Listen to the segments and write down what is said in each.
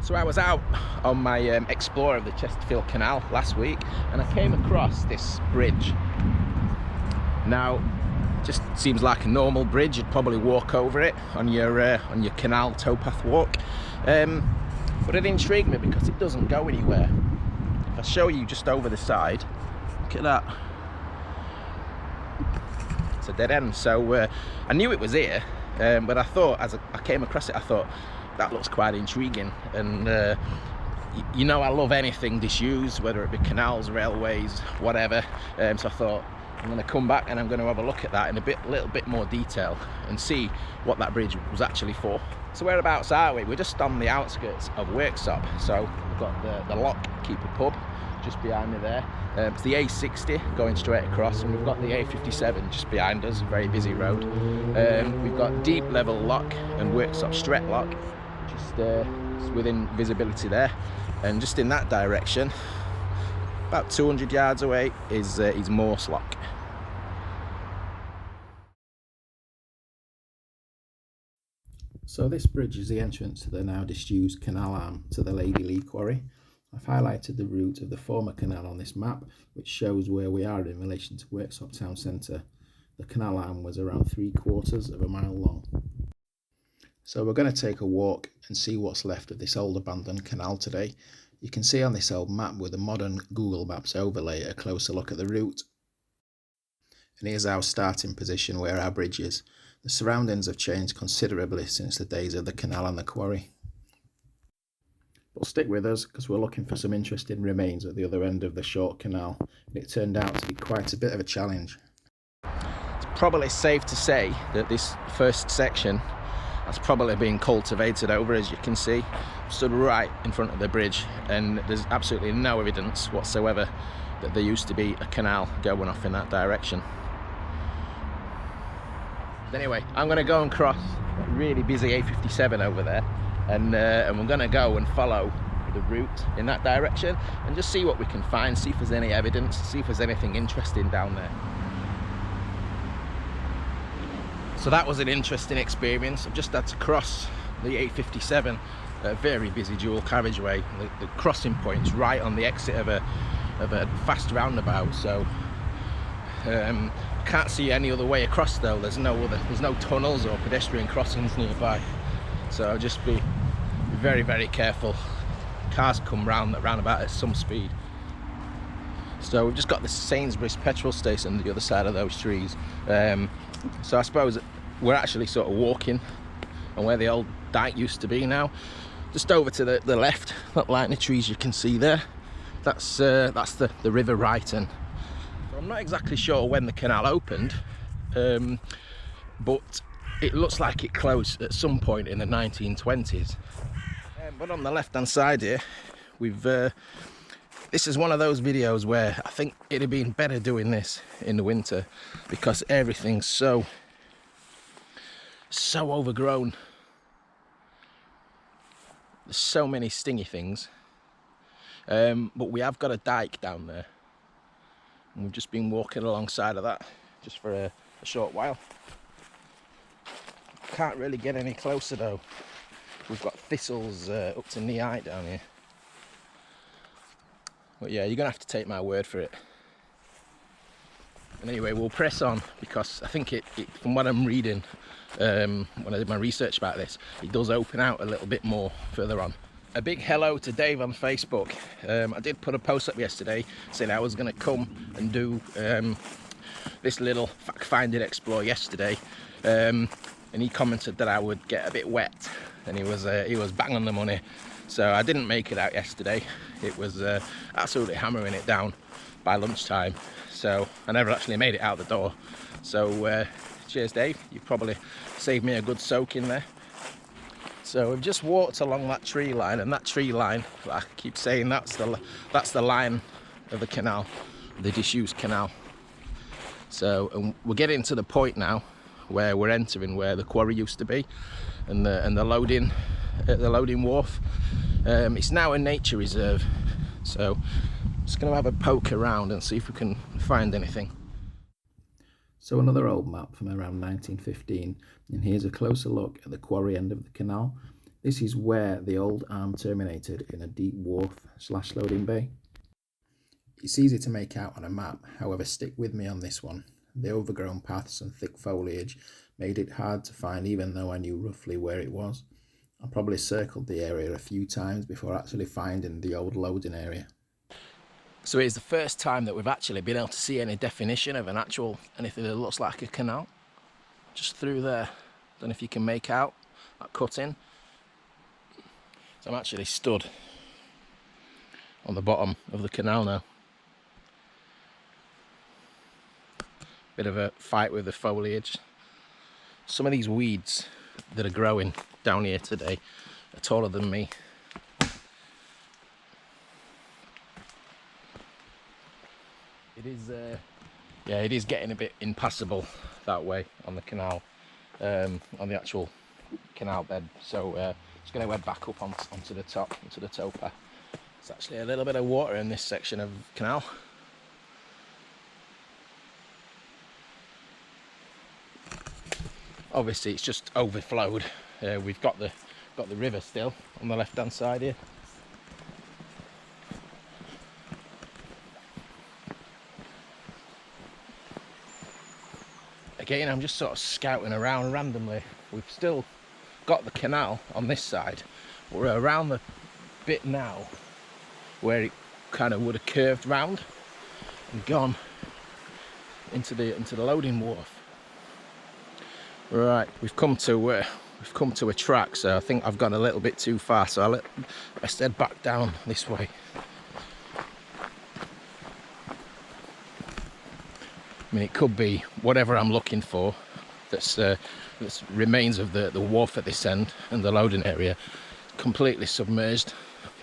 So I was out on my explore of the Chesterfield Canal last week, and I came across this bridge. Now, just seems like a normal bridge. You'd probably walk over it on your canal towpath walk, but it intrigued me because it doesn't go anywhere. If I show you just over the side, look at that. It's a dead end. So I knew it was here, but I thought, as I came across it, I thought that looks quite intriguing. And you know, I love anything disused, whether it be canals, railways, whatever. So I thought, I'm going to come back and I'm going to have a look at that in a little bit more detail and see what that bridge was actually for. So whereabouts are we? We're just on the outskirts of Worksop. So we've got the Lock Keeper pub just behind me there. It's the A60 going straight across, and we've got the A57 just behind us, a very busy road. We've got Deep Level Lock and Worksop Stret Lock just within visibility there, and just in that direction, about 200 yards away, is Morse Lock. So this bridge is the entrance to the now disused canal arm to the Lady Lee Quarry. I've highlighted the route of the former canal on this map, which shows where we are in relation to Worksop town centre. The canal arm was around 3/4 of a mile long. So we're going to take a walk and see what's left of this old abandoned canal today. You can see on this old map with a modern Google Maps overlay a closer look at the route. And here's our starting position where our bridge is. The surroundings have changed considerably since the days of the canal and the quarry. But stick with us because we're looking for some interesting remains at the other end of the short canal, and it turned out to be quite a bit of a challenge. It's probably safe to say that this first section has probably been cultivated over, as you can see. I'm stood right in front of the bridge and there's absolutely no evidence whatsoever that there used to be a canal going off in that direction. But anyway, I'm going to go and cross that really busy A57 over there, and we're going to go and follow the route in that direction and just see what we can find, see if there's any evidence, see if there's anything interesting down there. So that was an interesting experience. I've just had to cross the A57, a very busy dual carriageway. The crossing point's right on the exit of a fast roundabout, so can't see any other way across though. There's no tunnels or pedestrian crossings nearby, so I'll just be very, very careful. Cars come round that roundabout at some speed. So we've just got the Sainsbury's petrol station on the other side of those trees. So I suppose we're actually sort of walking on where the old dike used to be now. Just over to the left, that line of trees you can see there, that's the River Ryton. So I'm not exactly sure when the canal opened, but it looks like it closed at some point in the 1920s. But on the left hand side here, this is one of those videos where I think it'd have been better doing this in the winter because everything's so overgrown. There's so many stingy things, but we have got a dike down there, and we've just been walking alongside of that just for a short while. Can't really get any closer though. We've got thistles up to knee height down here. But yeah, you're gonna have to take my word for it. And anyway, we'll press on because I think it from what I'm reading, when I did my research about this, it does open out a little bit more further on. A big hello to Dave on Facebook. I did put a post up yesterday saying I was gonna come and do this little fact-finding explore yesterday, and he commented that I would get a bit wet, and he was bang on the money. So I didn't make it out yesterday. It was absolutely hammering it down by lunchtime, so I never actually made it out the door. So cheers Dave, you've probably saved me a good soak in there. So we've just walked along that tree line, and that tree line, I keep saying, that's the line of the canal, the disused canal. So and we're getting to the point now where we're entering where the quarry used to be, and the loading wharf. It's now a nature reserve, so I'm just going to have a poke around and see if we can find anything. So another old map from around 1915, and here's a closer look at the quarry end of the canal. This is where the old arm terminated in a deep wharf/loading bay. It's easy to make out on a map, however stick with me on this one. The overgrown paths and thick foliage made it hard to find even though I knew roughly where it was. I probably circled the area a few times before actually finding the old loading area. So it's the first time that we've actually been able to see any definition of anything that looks like a canal. Just through there. Don't know if you can make out that cut-in. So I'm actually stood on the bottom of the canal now. Bit of a fight with the foliage. Some of these weeds that are growing down here today are taller than me. It is getting a bit impassable that way on the canal, on the actual canal bed. So just going to head back up onto the top, onto the towpath. There's actually a little bit of water in this section of canal. Obviously it's just overflowed. We've got the river still on the left hand side here. Again, I'm just sort of scouting around randomly. We've still got the canal on this side. We're around the bit now where it kind of would have curved round and gone into the loading wharf. Right, we've come to a track, so I think I've gone a little bit too far. So let's head back down this way. I mean, it could be whatever I'm looking for. That's remains of the wharf at this end and the loading area, completely submerged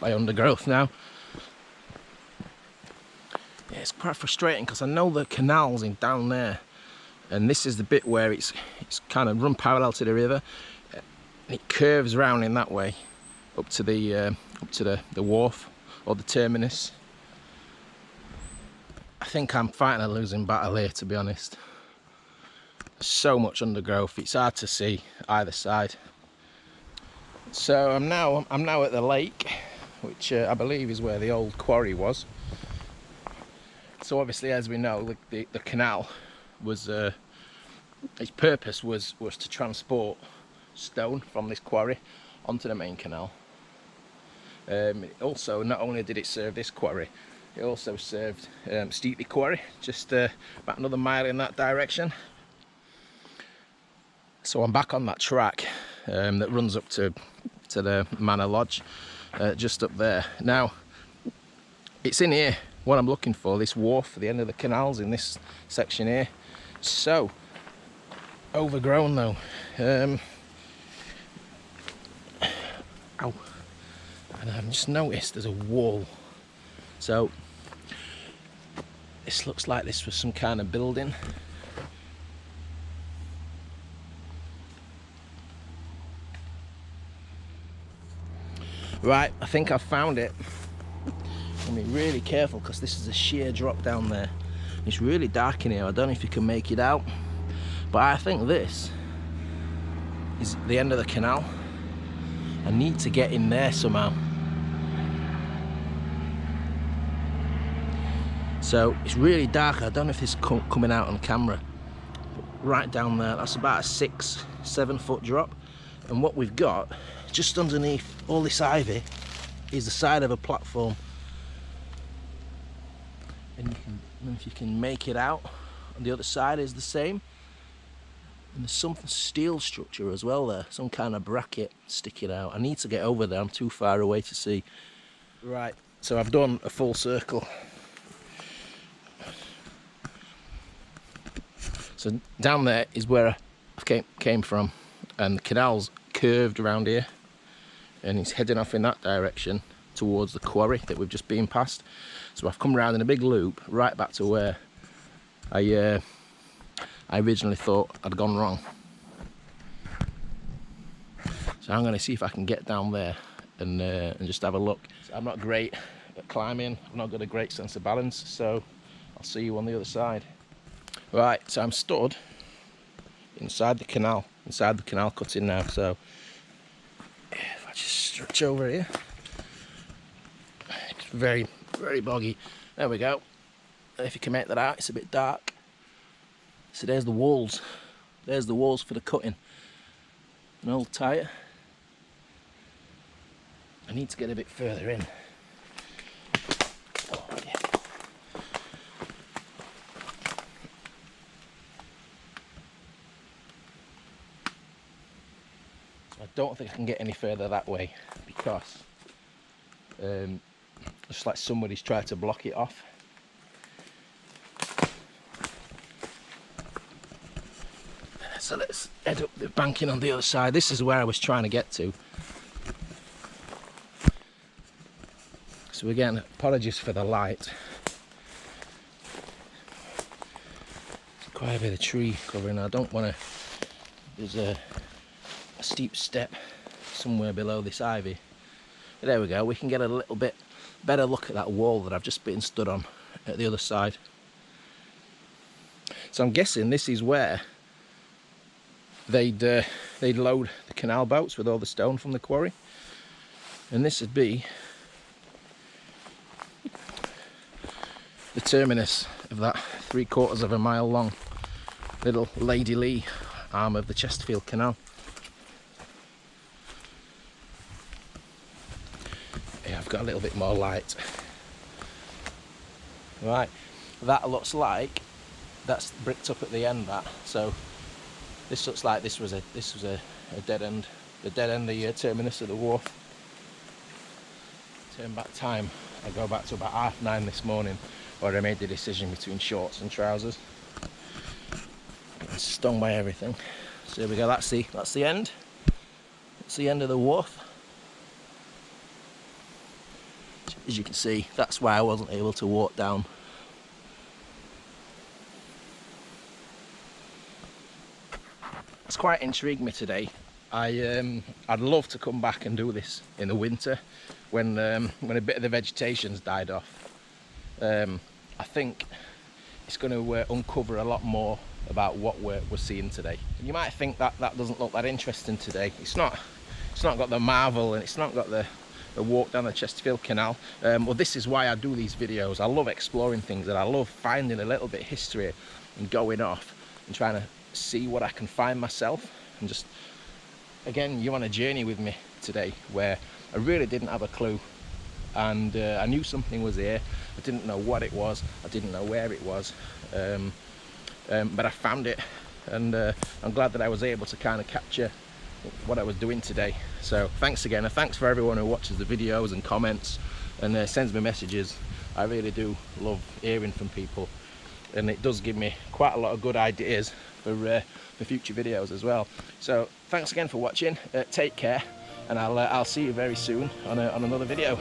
by undergrowth now. Yeah, it's quite frustrating because I know the canal's in down there, and this is the bit where it's kind of run parallel to the river, and it curves round in that way up to the wharf or the terminus. I think I'm fighting a losing battle here, to be honest. So much undergrowth, it's hard to see either side. So I'm now at the lake, which I believe is where the old quarry was. So obviously, as we know, the canal was its purpose was to transport stone from this quarry onto the main canal. Also, not only did it serve this quarry, it also served Lady Quarry, just about another mile in that direction. So I'm back on that track that runs up to the Manor Lodge, just up there. Now, it's in here, what I'm looking for, this wharf at the end of the canals in this section here. So overgrown though. Ow. And I've just noticed there's a wall. So this looks like this was some kind of building. Right, I think I've found it. I'm be really careful because this is a sheer drop down there. It's really dark in here. I don't know if you can make it out, but I think this is the end of the canal. I need to get in there somehow. So it's really dark. I don't know if this is coming out on camera. But right down there, that's about a 6-7 foot drop. And what we've got just underneath all this ivy is the side of a platform. And I don't know if you can make it out. On the other side is the same. And there's something steel structure as well there, some kind of bracket sticking out. I need to get over there. I'm too far away to see. Right, so I've done a full circle. So down there is where I came from, and the canal's curved around here, and it's heading off in that direction towards the quarry that we've just been past. So I've come around in a big loop right back to where I originally thought I'd gone wrong. So I'm going to see if I can get down there and just have a look. So I'm not great at climbing, I've not got a great sense of balance, so I'll see you on the other side. Right, so I'm stood inside the canal cutting now, so if I just stretch over here. It's very, very boggy. There we go. If you can make that out, it's a bit dark. So there's the walls. There's the walls for the cutting. An old tyre. I need to get a bit further in. Oh, yeah. So I don't think I can get any further that way because it's like somebody's tried to block it off. So let's head up the banking on the other side. This is where I was trying to get to. So again, apologies for the light. There's quite a bit of tree covering. I don't want to. There's a steep step somewhere below this ivy. But there we go. We can get a little bit better look at that wall that I've just been stood on at the other side. So I'm guessing this is where they'd load the canal boats with all the stone from the quarry, and this would be the terminus of that 3/4 of a mile long little Lady Lee arm of the Chesterfield Canal. Yeah, I've got a little bit more light. Right, that looks like that's bricked up at the end. That so. This looks like this was a dead end, the terminus of the wharf. Turn back time, I go back to about 9:30 this morning, where I made the decision between shorts and trousers. Getting stung by everything. So here we go. That's the end. That's the end of the wharf. As you can see, that's why I wasn't able to walk down. It's quite intrigued me today. I'd love to come back and do this in the winter when a bit of the vegetation's died off. I think it's going to uncover a lot more about what we're seeing today. You might think that doesn't look that interesting today. It's not got the marvel, and it's not got the walk down the Chesterfield Canal. Well, this is why I do these videos. I love exploring things, and I love finding a little bit of history and going off and trying to see what I can find myself, and just again, you're on a journey with me today where I really didn't have a clue, and I knew something was here. I didn't know what it was, I didn't know where it was, but I found it, and I'm glad that I was able to kind of capture what I was doing today. So thanks again, and thanks for everyone who watches the videos and comments and sends me messages. I really do love hearing from people, and it does give me quite a lot of good ideas for future videos as well. So thanks again for watching. Take care, and I'll see you very soon on another video.